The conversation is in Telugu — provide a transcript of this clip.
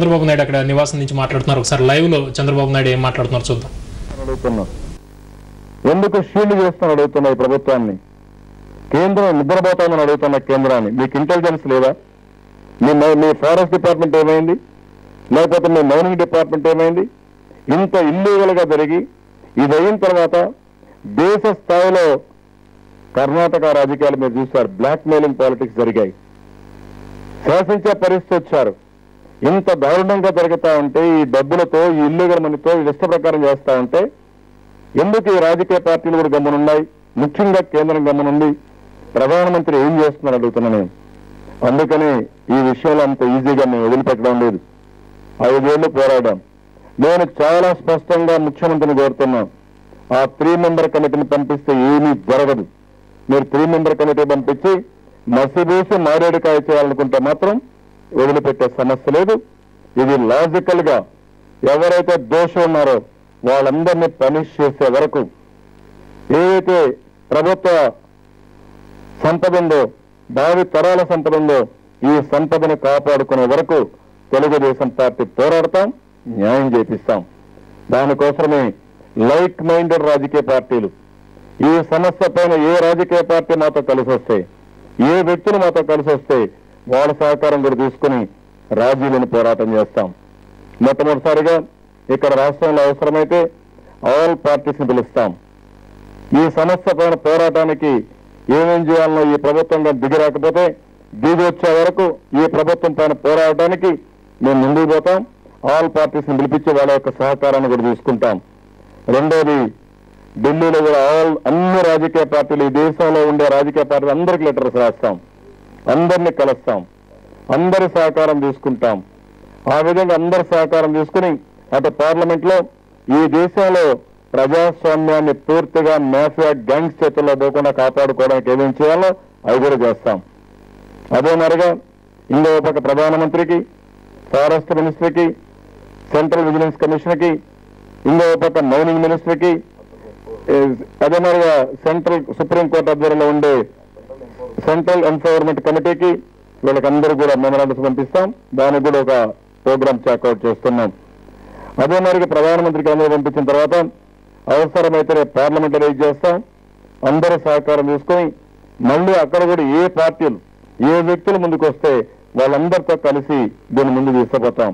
చంద్రబాబు నాయుడు అక్కడ నివాసం నుంచి మాట్లాడుతున్నారు. ఒకసారి లైవ్ లో చంద్రబాబు నాయుడు ఏం మాట్లాడుతున్నారు చూద్దాం. ఎందుకు షీల్డ్ చేస్తాను అడుగుతున్నా ఈ ప్రభుత్వాన్ని, కేంద్రం నిద్రపోతామని అడుగుతున్న కేంద్రాన్ని. మీకు ఇంటెలిజెన్స్ లేదా? మీ ఫారెస్ట్ డిపార్ట్మెంట్ ఏమైంది? లేకపోతే మీ మైనింగ్ డిపార్ట్మెంట్ ఏమైంది? ఇంత ఇల్లీగల్ గా జరిగి ఇది అయిన తర్వాత దేశ స్థాయిలో కర్ణాటక రాజకీయాలు మీరు చూశారు, బ్లాక్ మెయిలింగ్ పాలిటిక్స్ జరిగాయి, శాసించే పరిస్థితి వచ్చారు. ఇంత దారుణంగా జరుగుతా ఉంటే ఈ డబ్బులతో, ఈ ఇల్లీగల్ మనీతో ఇష్ట ప్రకారం చేస్తా ఉంటే ఎందుకు ఈ రాజకీయ పార్టీలు కూడా గమనున్నాయి? ముఖ్యంగా కేంద్రం గమనుంది. ప్రధానమంత్రి ఏం చేస్తున్నారు అడుగుతున్నా నేను. అందుకని ఈ విషయంలో అంత ఈజీగా మేము వదిలిపెట్టడం లేదు. 5 ఏళ్లు పోరాడాం. నేను చాలా స్పష్టంగా ముఖ్యమంత్రిని కోరుతున్నాను, ఆ 3 మెంబర్ కమిటీని పంపిస్తే ఏమీ జరగదు. మీరు 3 మెంబర్ కమిటీ పంపించి మసిబూసి మారేడుకాయ చేయాలనుకుంటే మాత్రం వదిలిపెట్టే సమస్య లేదు. ఇది లాజికల్ గా ఎవరైతే దోషం ఉన్నారో వాళ్ళందరినీ పనిష్ చేసే వరకు, ఏదైతే ప్రభుత్వ సంపద ఉందో, భావి తరాల సంపద ఉందో, ఈ సంపదను కాపాడుకునే వరకు తెలుగుదేశం పార్టీ పోరాడతాం, న్యాయం చేపిస్తాం. దానికోసమే లైక్ మైండెడ్ రాజకీయ పార్టీలు ఈ సమస్య పైన ఏ రాజకీయ పార్టీ మాతో కలిసి వస్తే, ఏ వ్యక్తులు మాతో కలిసి వస్తే వాళ్ళ సహకారం కూడా తీసుకుని రాజీలను పోరాటం చేస్తాం. మొట్టమొదటిసారిగా ఇక్కడ రాష్ట్రంలో అవసరమైతే ఆల్ పార్టీస్ ని పిలుస్తాం. ఈ సమస్య పైన పోరాటానికి ఏమేం చేయాలనో ఈ ప్రభుత్వంగా దిగి రాకపోతే దిగి వచ్చే వరకు ఈ ప్రభుత్వం పైన పోరాటానికి మేము ముందుకు పోతాం. ఆల్ పార్టీస్ ని పిలిపించి వాళ్ళ యొక్క సహకారాన్ని కూడా తీసుకుంటాం. రెండోది, ఢిల్లీలో కూడా అన్ని రాజకీయ పార్టీలు, ఈ దేశంలో ఉండే రాజకీయ పార్టీలు అందరికి లెటర్స్ రాస్తాం, అందరినీ కలుస్తాం, అందరి సహకారం తీసుకుంటాం. ఆ విధంగా అందరి సహకారం తీసుకుని అటు పార్లమెంట్ లో ఈ దేశంలో ప్రజాస్వామ్యాన్ని పూర్తిగా మాఫియా గ్యాంగ్స్ చేతుల్లో పోకుండా కాపాడుకోవడానికి ఏమేం చేయాలో అవి కూడా చేస్తాం. అదే మరిగా ఇంకో పక్క ప్రధానమంత్రికి, ఫారెస్ట్ మినిస్టర్కి, సెంట్రల్ విజిలెన్స్ కమిషన్కి, ఇంకో పక్క మైనింగ్ మినిస్టర్కి, అదే మరిగా సెంట్రల్ సుప్రీంకోర్టు ఆధ్వర్యంలో ఉండే సెంట్రల్ ఎన్ఫోర్స్మెంట్ కమిటీకి, వీళ్ళకందరూ కూడా మెమరాండమ్స్ పంపిస్తాం. దానికి కూడా ఒక ప్రోగ్రామ్ చెక్అవుట్ చేస్తున్నాం. అదే మరిగా ప్రధానమంత్రికి అందరూ పంపించిన తర్వాత అవసరమైతే పార్లమెంట్ రైజ్ చేస్తాం. అందరూ సహకారం తీసుకొని మళ్ళీ అక్కడ కూడా ఏ పార్టీలు, ఏ వ్యక్తులు ముందుకు వస్తే వాళ్ళందరితో కలిసి దీన్ని ముందుకు తీసుకుపోతాం.